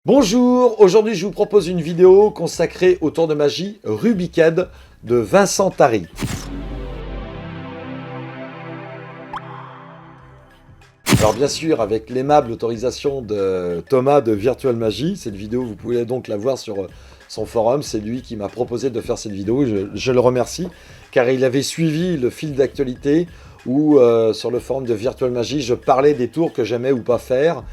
Bonjour, aujourd'hui je vous propose une vidéo consacrée au tour de magie Rubiked de Vincent Tari. Alors bien sûr avec l'aimable autorisation de Thomas de Virtual Magie, cette vidéo vous pouvez donc la voir sur son forum, c'est lui qui m'a proposé de faire cette vidéo, je le remercie car il avait suivi le fil d'actualité où sur le forum de Virtual Magie je parlais des tours que j'aimais ou pas faire.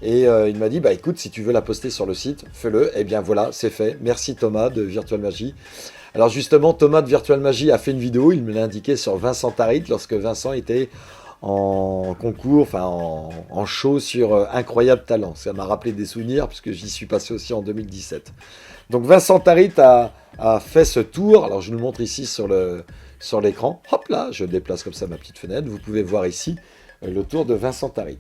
Et il m'a dit, bah écoute, si tu veux la poster sur le site, fais-le. Et bien voilà, c'est fait. Merci Thomas de Virtual Magie. Alors justement, Thomas de Virtual Magie a fait une vidéo, il me l'a indiqué sur Vincent Tarit, lorsque Vincent était en concours, enfin en show sur Incroyable Talent. Ça m'a rappelé des souvenirs, puisque j'y suis passé aussi en 2017. Donc Vincent Tarit a fait ce tour. Alors je vous le montre ici sur l'écran. Hop là, je déplace comme ça ma petite fenêtre. Vous pouvez voir ici le tour de Vincent Tarit.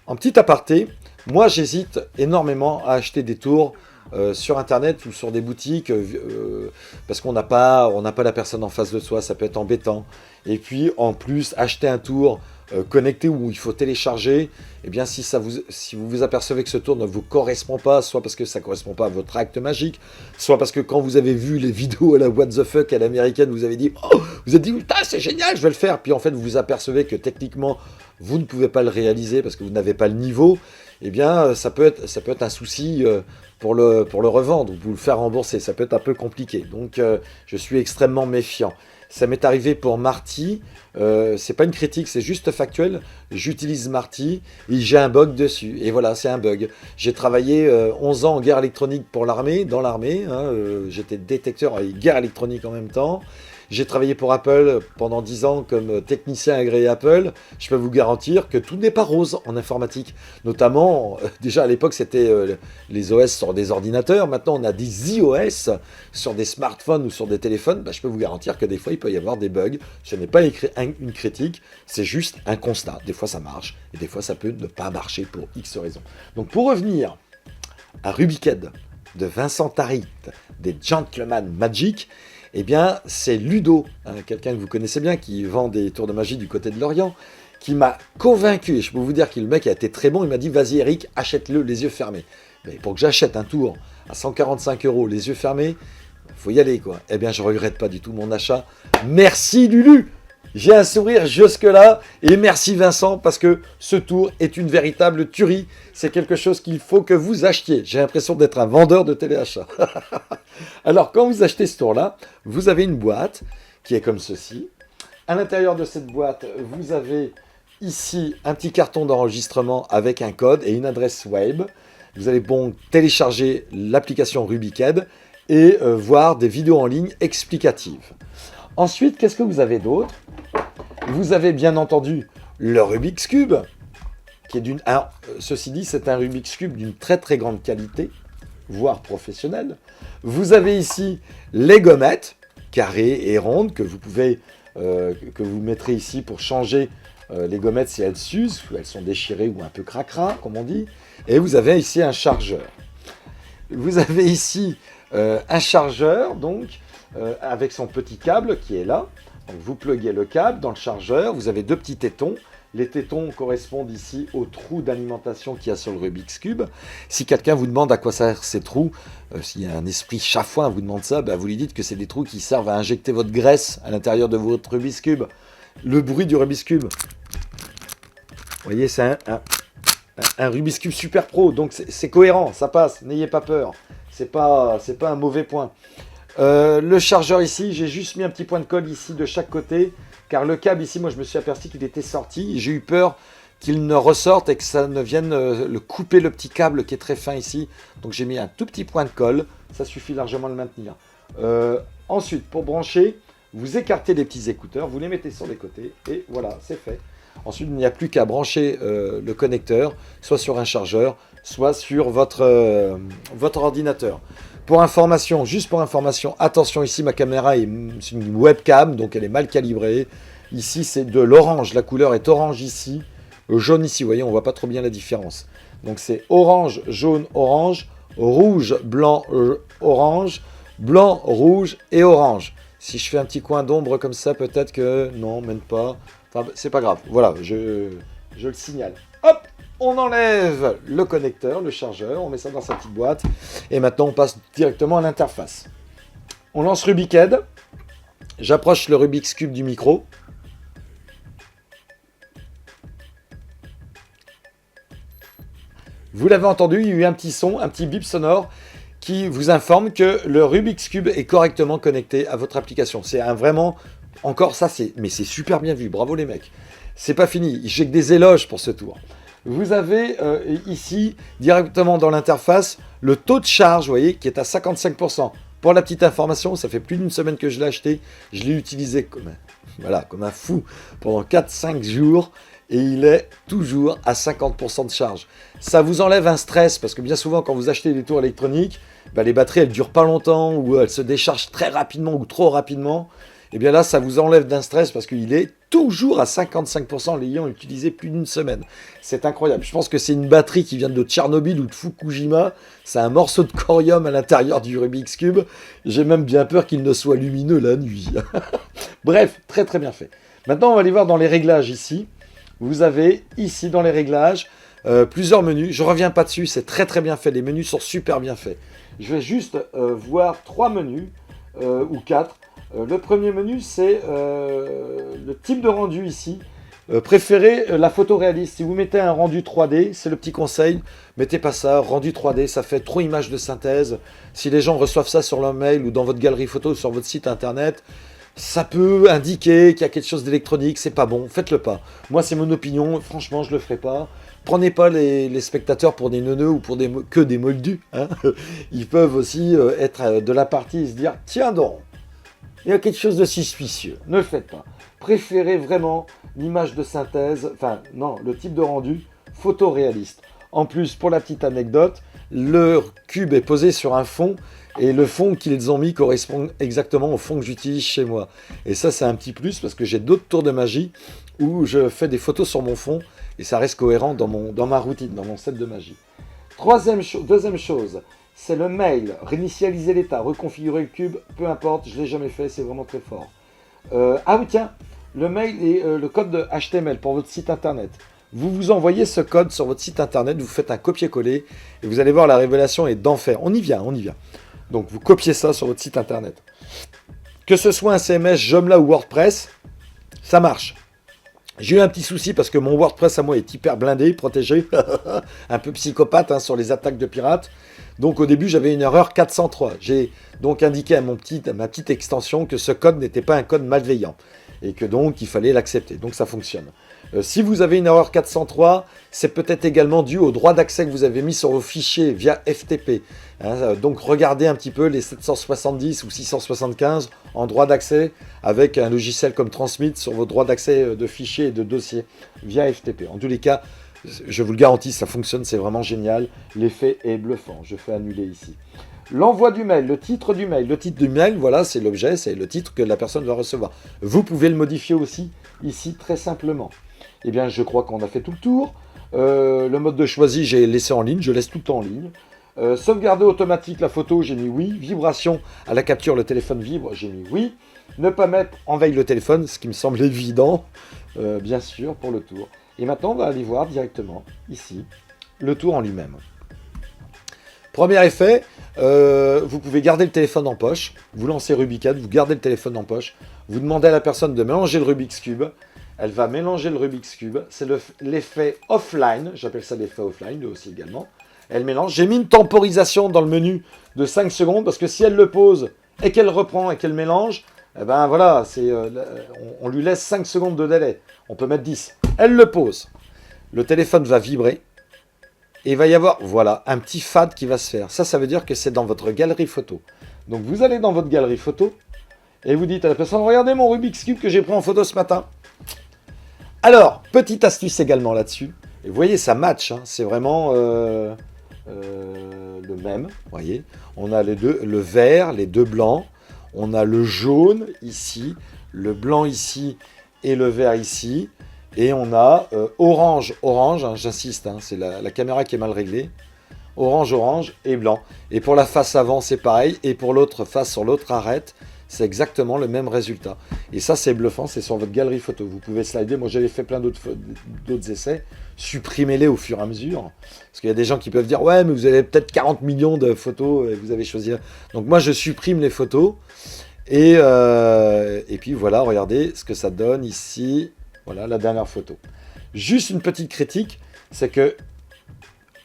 En petit aparté, moi j'hésite énormément à acheter des tours sur internet ou sur des boutiques parce qu'on n'a pas la personne en face de soi, ça peut être embêtant. Et puis en plus, acheter un tour connecté où il faut télécharger, eh bien si vous vous apercevez que ce tour ne vous correspond pas, soit parce que ça ne correspond pas à votre acte magique, soit parce que quand vous avez vu les vidéos à la what the fuck à l'américaine, vous avez dit oh, vous avez dit putain c'est génial, je vais le faire, puis en fait vous vous apercevez que techniquement vous ne pouvez pas le réaliser parce que vous n'avez pas le niveau, eh bien ça peut être un souci pour le revendre ou pour le faire rembourser, ça peut être un peu compliqué. Donc je suis extrêmement méfiant. Ça m'est arrivé pour Marty, c'est pas une critique, c'est juste factuel. J'utilise Marty et j'ai un bug dessus. Et voilà, c'est un bug. J'ai travaillé 11 ans en guerre électronique pour l'armée, dans l'armée. J'étais détecteur et guerre électronique en même temps. J'ai travaillé pour Apple pendant 10 ans comme technicien agréé Apple. Je peux vous garantir que tout n'est pas rose en informatique. Notamment, déjà à l'époque, c'était les OS sur des ordinateurs. Maintenant, on a des iOS sur des smartphones ou sur des téléphones. Bah, je peux vous garantir que des fois, il peut y avoir des bugs. Ce n'est pas une critique, c'est juste un constat. Des fois, ça marche et des fois, ça peut ne pas marcher pour X raisons. Donc, pour revenir à Rubiked de Vincent Tarit, des Gentleman Magic, eh bien, c'est Ludo, quelqu'un que vous connaissez bien, qui vend des tours de magie du côté de Lorient, qui m'a convaincu, et je peux vous dire que le mec a été très bon, il m'a dit, vas-y Eric, achète-le les yeux fermés. Mais pour que j'achète un tour à 145 € les yeux fermés, il faut y aller, quoi. Eh bien, je ne regrette pas du tout mon achat. Merci Lulu. J'ai un sourire jusque-là, et merci Vincent, parce que ce tour est une véritable tuerie. C'est quelque chose qu'il faut que vous achetiez. J'ai l'impression d'être un vendeur de téléachat. Alors, quand vous achetez ce tour-là, vous avez une boîte qui est comme ceci. À l'intérieur de cette boîte, vous avez ici un petit carton d'enregistrement avec un code et une adresse web. Vous allez bon télécharger l'application Rubiked et voir des vidéos en ligne explicatives. Ensuite, qu'est-ce que vous avez d'autre? Vous avez bien entendu le Rubik's Cube, qui est d'une... Alors, ceci dit, c'est un Rubik's Cube d'une très très grande qualité, voire professionnelle. Vous avez ici les gommettes, carrées et rondes, que vous pouvez, que vous mettrez ici pour changer les gommettes si elles s'usent, ou elles sont déchirées ou un peu cracra, comme on dit. Et vous avez ici un chargeur. Vous avez ici un chargeur, donc, avec son petit câble qui est là. Donc vous pluguez le câble dans le chargeur, vous avez deux petits tétons. Les tétons correspondent ici aux trous d'alimentation qu'il y a sur le Rubik's Cube. Si quelqu'un vous demande à quoi servent ces trous, s'il y a un esprit chafouin vous demande ça, bah vous lui dites que c'est des trous qui servent à injecter votre graisse à l'intérieur de votre Rubik's Cube. Le bruit du Rubik's Cube, vous voyez, c'est un Rubik's Cube super pro, donc c'est cohérent, ça passe, n'ayez pas peur. C'est pas un mauvais point. Le chargeur ici, j'ai juste mis un petit point de colle ici de chaque côté, car le câble ici, moi je me suis aperçu qu'il était sorti, j'ai eu peur qu'il ne ressorte et que ça ne vienne le couper le petit câble qui est très fin ici, donc j'ai mis un tout petit point de colle, ça suffit largement de le maintenir. Ensuite, pour brancher, vous écartez les petits écouteurs, vous les mettez sur les côtés, et voilà, c'est fait. Ensuite, il n'y a plus qu'à brancher le connecteur, soit sur un chargeur, soit sur votre ordinateur. Pour information, juste pour information, attention ici, ma caméra est une webcam, donc elle est mal calibrée. Ici, c'est de l'orange, la couleur est orange ici, jaune ici, vous voyez, on ne voit pas trop bien la différence. Donc c'est orange, jaune, orange, rouge, blanc, orange, blanc, rouge et orange. Si je fais un petit coin d'ombre comme ça, peut-être que... Non, même pas. Enfin, c'est pas grave. Voilà, je le signale. Hop! On enlève le connecteur, le chargeur, on met ça dans sa petite boîte. Et maintenant, on passe directement à l'interface. On lance Rubikhead. J'approche le Rubik's Cube du micro. Vous l'avez entendu, il y a eu un petit son, un petit bip sonore qui vous informe que le Rubik's Cube est correctement connecté à votre application. C'est un vraiment... Encore ça, mais c'est super bien vu. Bravo les mecs. C'est pas fini. J'ai que des éloges pour ce tour. Vous avez ici, directement dans l'interface, le taux de charge, vous voyez, qui est à 55%. Pour la petite information, ça fait plus d'une semaine que je l'ai acheté. Je l'ai utilisé comme un fou pendant 4-5 jours. Et il est toujours à 50% de charge. Ça vous enlève un stress, parce que bien souvent, quand vous achetez des tours électroniques, les batteries, elles ne durent pas longtemps, ou elles se déchargent très rapidement, ou trop rapidement. Et bien là, ça vous enlève d'un stress, parce qu'il est toujours à 55%, l'ayant utilisé plus d'une semaine. C'est incroyable. Je pense que c'est une batterie qui vient de Tchernobyl ou de Fukushima. C'est un morceau de corium à l'intérieur du Rubik's Cube. J'ai même bien peur qu'il ne soit lumineux la nuit. Bref, très très bien fait. Maintenant, on va aller voir dans les réglages ici. Vous avez ici dans les réglages plusieurs menus. Je ne reviens pas dessus, c'est très très bien fait. Les menus sont super bien faits. Je vais juste voir 3 menus ou 4. Le premier menu, c'est le type de rendu ici. Préférez la photo réaliste. Si vous mettez un rendu 3D, c'est le petit conseil. Mettez pas ça, rendu 3D, ça fait trop image de synthèse. Si les gens reçoivent ça sur leur mail ou dans votre galerie photo ou sur votre site internet, ça peut indiquer qu'il y a quelque chose d'électronique, c'est pas bon, faites-le pas. Moi, c'est mon opinion, franchement, je le ferai pas. Prenez pas les spectateurs pour des neuneux ou pour que des moldus. Hein. Ils peuvent aussi être de la partie et se dire, tiens donc, il y a quelque chose de suspicieux. Ne le faites pas. Préférez vraiment l'image de synthèse, le type de rendu photoréaliste. En plus, pour la petite anecdote, le cube est posé sur un fond et le fond qu'ils ont mis correspond exactement au fond que j'utilise chez moi. Et ça, c'est un petit plus parce que j'ai d'autres tours de magie où je fais des photos sur mon fond et ça reste cohérent dans ma routine, dans mon set de magie. Deuxième chose, c'est le mail. Réinitialiser l'état, reconfigurer le cube, peu importe, je ne l'ai jamais fait, c'est vraiment très fort. Oui, tiens, le mail et le code de HTML pour votre site internet. Vous envoyez ce code sur votre site internet, vous faites un copier-coller et vous allez voir, la révélation est d'enfer. On y vient. Donc vous copiez ça sur votre site internet. Que ce soit un CMS, Joomla ou WordPress, ça marche. J'ai eu un petit souci parce que mon WordPress à moi est hyper blindé, protégé, un peu psychopathe sur les attaques de pirates. Donc au début j'avais une erreur 403. J'ai donc indiqué à ma petite extension que ce code n'était pas un code malveillant et que donc il fallait l'accepter. Donc ça fonctionne. Si vous avez une erreur 403, c'est peut-être également dû au droit d'accès que vous avez mis sur vos fichiers via FTP. Donc regardez un petit peu les 770 ou 675 en droit d'accès avec un logiciel comme Transmit sur vos droits d'accès de fichiers et de dossiers via FTP. En tous les cas, je vous le garantis, ça fonctionne, c'est vraiment génial. L'effet est bluffant. Je fais annuler ici. L'envoi du mail, le titre du mail. Le titre du mail, voilà, c'est l'objet, c'est le titre que la personne va recevoir. Vous pouvez le modifier aussi ici très simplement. Eh bien, je crois qu'on a fait tout le tour. Le mode de choisi, j'ai laissé en ligne. Je laisse tout le temps en ligne. Sauvegarder automatique la photo, j'ai mis oui. Vibration à la capture, le téléphone vibre, j'ai mis oui. Ne pas mettre en veille le téléphone, ce qui me semble évident, bien sûr, pour le tour. Et maintenant, on va aller voir directement, ici, le tour en lui-même. Premier effet, vous pouvez garder le téléphone en poche. Vous lancez Rubikhead, vous gardez le téléphone en poche. Vous demandez à la personne de mélanger le Rubik's Cube. Elle va mélanger le Rubik's Cube. C'est l'effet offline. J'appelle ça l'effet offline, lui aussi également. Elle mélange. J'ai mis une temporisation dans le menu de 5 secondes parce que si elle le pose et qu'elle reprend et qu'elle mélange, eh ben voilà, on lui laisse 5 secondes de délai. On peut mettre 10. Elle le pose. Le téléphone va vibrer. Et il va y avoir, voilà, un petit fade qui va se faire. Ça veut dire que c'est dans votre galerie photo. Donc vous allez dans votre galerie photo et vous dites à la personne, regardez mon Rubik's Cube que j'ai pris en photo ce matin. Alors, petite astuce également là-dessus. Et vous voyez, ça match. C'est vraiment le même. Vous voyez, on a les deux, le vert, les deux blancs. On a le jaune ici, le blanc ici et le vert ici. Et on a orange, j'insiste, c'est la caméra qui est mal réglée. Orange et blanc. Et pour la face avant, c'est pareil. Et pour l'autre face sur l'autre arête, c'est exactement le même résultat. Et ça, c'est bluffant, c'est sur votre galerie photo. Vous pouvez slider. Moi, j'avais fait plein d'autres essais. Supprimez-les au fur et à mesure. Parce qu'il y a des gens qui peuvent dire, ouais, mais vous avez peut-être 40 millions de photos et vous avez choisi. Donc moi, je supprime les photos. Et puis voilà, regardez ce que ça donne ici. Voilà la dernière photo. Juste une petite critique, c'est que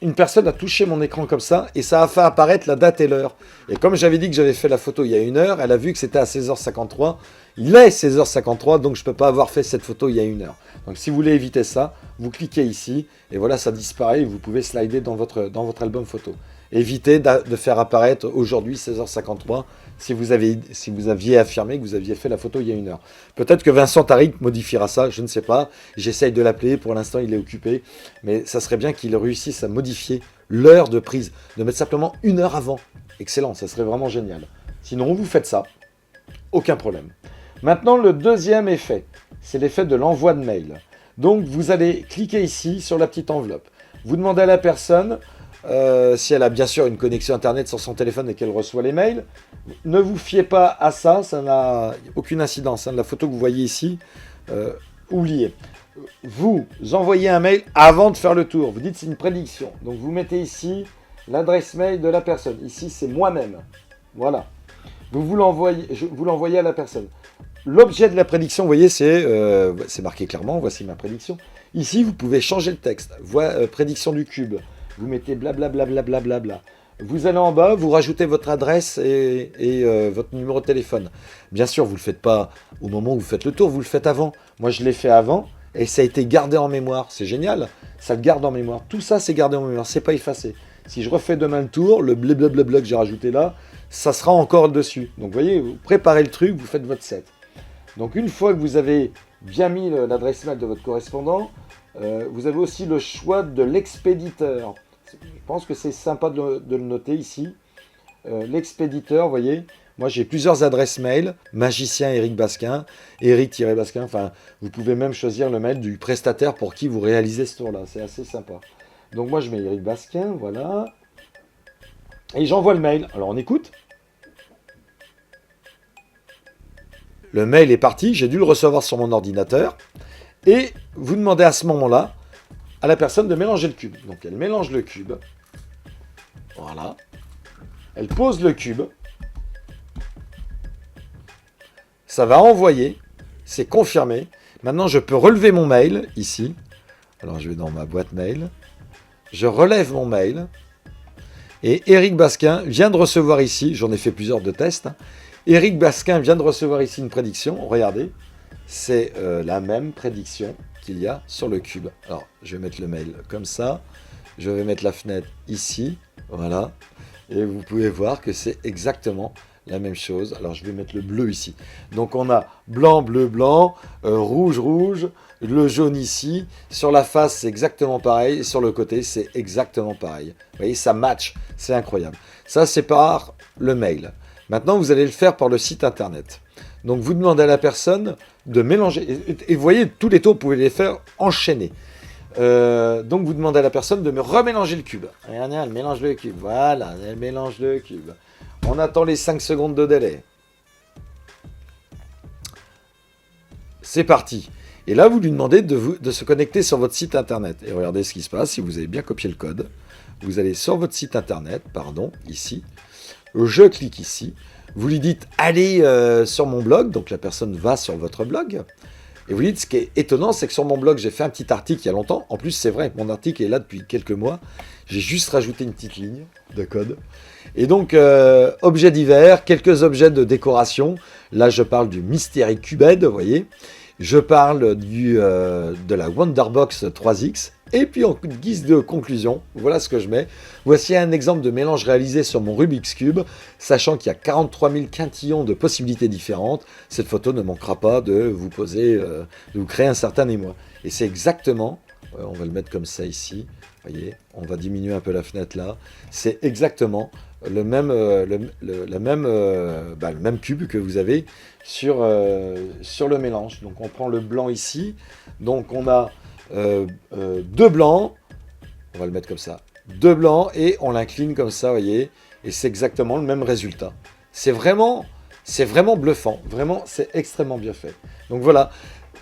une personne a touché mon écran comme ça et ça a fait apparaître la date et l'heure. Et comme j'avais dit que j'avais fait la photo il y a 1 heure, elle a vu que c'était à 16h53. Il est 16h53, donc je ne peux pas avoir fait cette photo il y a 1 heure. Donc si vous voulez éviter ça, vous cliquez ici et voilà, ça disparaît et vous pouvez slider dans votre album photo. Évitez de faire apparaître aujourd'hui 16h53 si vous aviez affirmé que vous aviez fait la photo il y a 1 heure. Peut-être que Vincent Tariq modifiera ça, je ne sais pas. J'essaye de l'appeler, pour l'instant il est occupé. Mais ça serait bien qu'il réussisse à modifier l'heure de prise, de mettre simplement 1 heure avant. Excellent, ça serait vraiment génial. Sinon, vous faites ça, aucun problème. Maintenant, le deuxième effet, c'est l'effet de l'envoi de mail. Donc, vous allez cliquer ici sur la petite enveloppe. Vous demandez à la personne... si elle a bien sûr une connexion internet sur son téléphone et qu'elle reçoit les mails, ne vous fiez pas à ça, ça n'a aucune incidence. La photo que vous voyez ici, oubliez. Vous envoyez un mail avant de faire le tour. Vous dites c'est une prédiction. Donc vous mettez ici l'adresse mail de la personne. Ici c'est moi-même. Voilà. Vous l'envoyez à la personne. L'objet de la prédiction, vous voyez, c'est marqué clairement. Voici ma prédiction. Ici vous pouvez changer le texte. Prédiction du cube. Vous mettez blablabla. Vous allez en bas, vous rajoutez votre adresse et votre numéro de téléphone. Bien sûr, vous ne le faites pas au moment où vous faites le tour, vous le faites avant. Moi, je l'ai fait avant et ça a été gardé en mémoire. C'est génial, ça le garde en mémoire. Tout ça, c'est gardé en mémoire, c'est pas effacé. Si je refais demain le tour, le blablabla que j'ai rajouté là, ça sera encore dessus. Donc, vous voyez, vous préparez le truc, vous faites votre set. Donc, une fois que vous avez bien mis l'adresse mail de votre correspondant, vous avez aussi le choix de l'expéditeur. Je pense que c'est sympa de le noter ici. L'expéditeur, vous voyez, moi j'ai plusieurs adresses mail, magicien Eric Basquin, Eric-Basquin, enfin, vous pouvez même choisir le mail du prestataire pour qui vous réalisez ce tour-là, c'est assez sympa. Donc moi je mets Eric Basquin, voilà, et j'envoie le mail. Alors on écoute. Le mail est parti, j'ai dû le recevoir sur mon ordinateur, et vous demandez à ce moment-là à la personne de mélanger le cube. Donc elle mélange le cube. Voilà. Elle pose le cube. Ça va envoyer. C'est confirmé. Maintenant, je peux relever mon mail ici. Alors, je vais dans ma boîte mail. Je relève mon mail. Et Eric Basquin vient de recevoir ici, j'en ai fait plusieurs de tests. Eric Basquin vient de recevoir ici une prédiction. Regardez. C'est la même prédiction qu'il y a sur le cube. Alors, je vais mettre le mail comme ça. Je vais mettre la fenêtre ici. Voilà. Et vous pouvez voir que c'est exactement la même chose. Alors, je vais mettre le bleu ici. Donc, on a blanc, bleu, blanc, rouge, rouge, le jaune ici. Sur la face, c'est exactement pareil. Et sur le côté, c'est exactement pareil. Vous voyez, ça match. C'est incroyable. Ça, c'est par le mail. Maintenant, vous allez le faire par le site internet. Donc, vous demandez à la personne de mélanger. Et vous voyez, tous les tours, vous pouvez les faire enchaîner. Donc, vous demandez à la personne de me remélanger le cube. Regardez, elle mélange le cube. Voilà, elle mélange le cube. On attend les 5 secondes de délai. C'est parti. Et là, vous lui demandez de se connecter sur votre site internet. Et regardez ce qui se passe. Si vous avez bien copié le code, vous allez sur votre site internet, ici. Je clique ici. Vous lui dites, allez sur mon blog. Donc, la personne va sur votre blog. Et vous dites, ce qui est étonnant, c'est que sur mon blog, j'ai fait un petit article il y a longtemps. En plus, c'est vrai, mon article est là depuis quelques mois. J'ai juste rajouté une petite ligne de code. Et donc, objets divers, quelques objets de décoration. Là, je parle du Mystery Cubed, vous voyez. Je parle de la Wonderbox 3X. Et puis, en guise de conclusion, voilà ce que je mets. Voici un exemple de mélange réalisé sur mon Rubik's Cube, sachant qu'il y a 43 000 quintillons de possibilités différentes. Cette photo ne manquera pas de vous poser, de vous créer un certain émoi. Et c'est exactement, on va le mettre comme ça ici, vous voyez, on va diminuer un peu la fenêtre là. C'est exactement le même cube que vous avez sur le mélange. Donc, on prend le blanc ici. Donc, on a 2 blancs, on va le mettre comme ça, 2 blancs et on l'incline comme ça, vous voyez, et c'est exactement le même résultat. C'est vraiment C'est vraiment bluffant, vraiment c'est extrêmement bien fait. Donc voilà,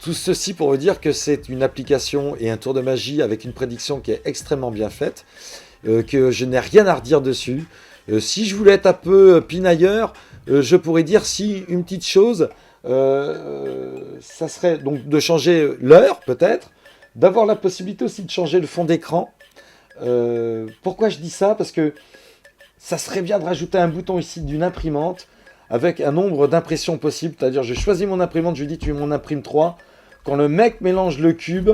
tout ceci pour vous dire que c'est une application et un tour de magie avec une prédiction qui est extrêmement bien faite, que je n'ai rien à redire dessus. Si je voulais être un peu pinailleur, je pourrais dire si une petite chose, ça serait donc de changer l'heure peut-être, d'avoir la possibilité aussi de changer le fond d'écran. Pourquoi je dis ça? Parce que ça serait bien de rajouter un bouton ici d'une imprimante avec un nombre d'impressions possibles. C'est-à-dire, je choisis mon imprimante, je lui dis tu m'en imprimes 3. Quand le mec mélange le cube,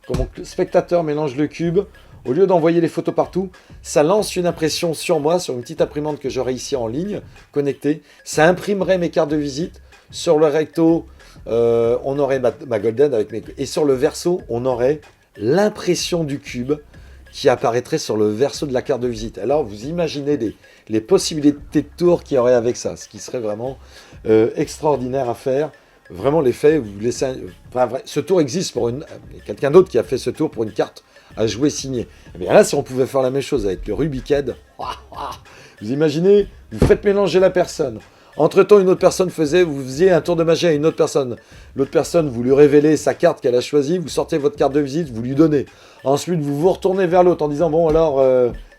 quand mon spectateur mélange le cube, au lieu d'envoyer les photos partout, ça lance une impression sur moi, sur une petite imprimante que j'aurai ici en ligne, connectée. Ça imprimerait mes cartes de visite. Sur le recto, on aurait ma Golden avec mes... Et sur le verso, on aurait l'impression du cube qui apparaîtrait sur le verso de la carte de visite. Alors, vous imaginez les possibilités de tour qu'il y aurait avec ça, ce qui serait vraiment extraordinaire à faire. Vraiment, l'effet, vous laissez... ce tour existe pour quelqu'un d'autre qui a fait ce tour pour une carte à jouer signée. Et bien là, si on pouvait faire la même chose avec le Rubikhead, vous imaginez, vous faites mélanger la personne. Entre-temps, une autre personne vous faisiez un tour de magie à une autre personne. L'autre personne, vous lui révélez sa carte qu'elle a choisie, vous sortez votre carte de visite, vous lui donnez. Ensuite, vous vous retournez vers l'autre en disant, bon alors,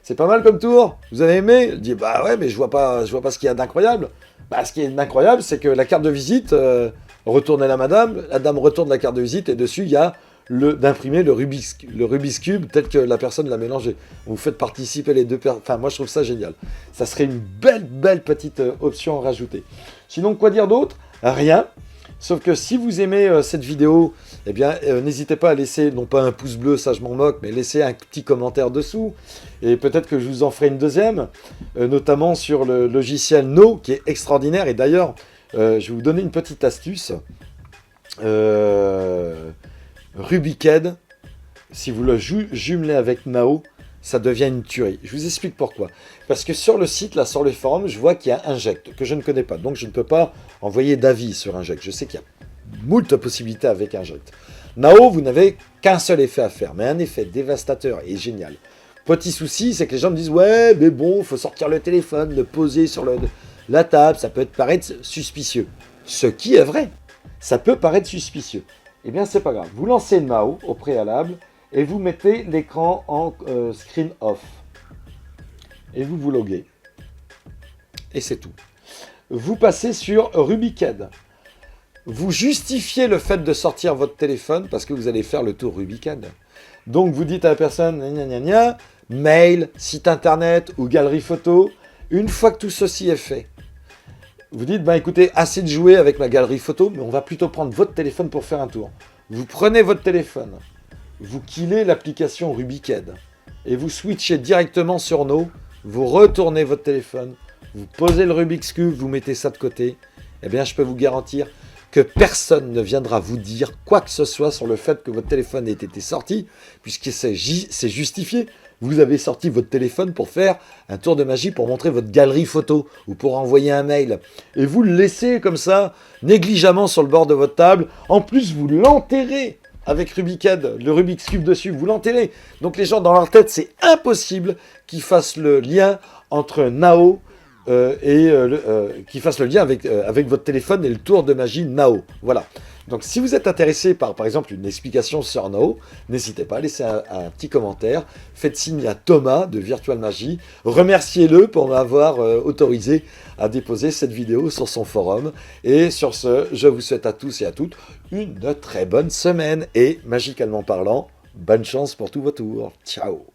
c'est pas mal comme tour, vous avez aimé? Il dit, bah ouais, mais je vois pas ce qu'il y a d'incroyable. Bah, ce qui est d'incroyable, c'est que la carte de visite, retournez la dame retourne la carte de visite, et dessus, il y a d'imprimer le Rubik's Cube tel que la personne l'a mélangé. Vous faites participer les deux personnes. Enfin, moi, je trouve ça génial. Ça serait une belle petite option à rajouter. Sinon, quoi dire d'autre? Rien. Sauf que si vous aimez cette vidéo, eh bien, n'hésitez pas à laisser, non pas un pouce bleu, ça je m'en moque, mais laissez un petit commentaire dessous. Et peut-être que je vous en ferai une deuxième, notamment sur le logiciel No, qui est extraordinaire. Et d'ailleurs, je vais vous donner une petite astuce. Rubikhead, si vous le jumelez avec Nao, ça devient une tuerie. Je vous explique pourquoi. Parce que sur le site, là, sur le forum, je vois qu'il y a Inject, que je ne connais pas. Donc, je ne peux pas envoyer d'avis sur Inject. Je sais qu'il y a moult possibilités avec Inject. Nao, vous n'avez qu'un seul effet à faire, mais un effet dévastateur et génial. Petit souci, c'est que les gens me disent « Ouais, mais bon, il faut sortir le téléphone, le poser sur la table, ça peut paraître suspicieux. » Ce qui est vrai, ça peut paraître suspicieux. Eh bien, c'est pas grave. Vous lancez Nao au préalable et vous mettez l'écran en screen off. Et vous loguez. Et c'est tout. Vous passez sur Rubikhead. Vous justifiez le fait de sortir votre téléphone parce que vous allez faire le tour Rubikhead. Donc, vous dites à la personne, gna gna gna, mail, site internet ou galerie photo. Une fois que tout ceci est fait, vous dites, ben écoutez, assez de jouer avec ma galerie photo, mais on va plutôt prendre votre téléphone pour faire un tour. Vous prenez votre téléphone, vous killez l'application Rubikhead, et vous switchez directement sur No, vous retournez votre téléphone, vous posez le Rubik's Cube, vous mettez ça de côté, eh bien je peux vous garantir que personne ne viendra vous dire quoi que ce soit sur le fait que votre téléphone ait été sorti, puisque c'est justifié. Vous avez sorti votre téléphone pour faire un tour de magie, pour montrer votre galerie photo ou pour envoyer un mail. Et vous le laissez comme ça, négligemment sur le bord de votre table. En plus, vous l'enterrez avec Rubikhead, le Rubik's Cube dessus, vous l'enterrez. Donc les gens, dans leur tête, c'est impossible qu'ils fassent le lien entre Nao qui fassent le lien avec votre téléphone et le tour de magie Nao. Voilà. Donc si vous êtes intéressé par exemple une explication sur Nao, n'hésitez pas à laisser un petit commentaire. Faites signe à Thomas de Virtual Magie. Remerciez-le pour m'avoir autorisé à déposer cette vidéo sur son forum. Et sur ce, je vous souhaite à tous et à toutes une très bonne semaine. Et magicalement parlant, bonne chance pour tous vos tours. Ciao!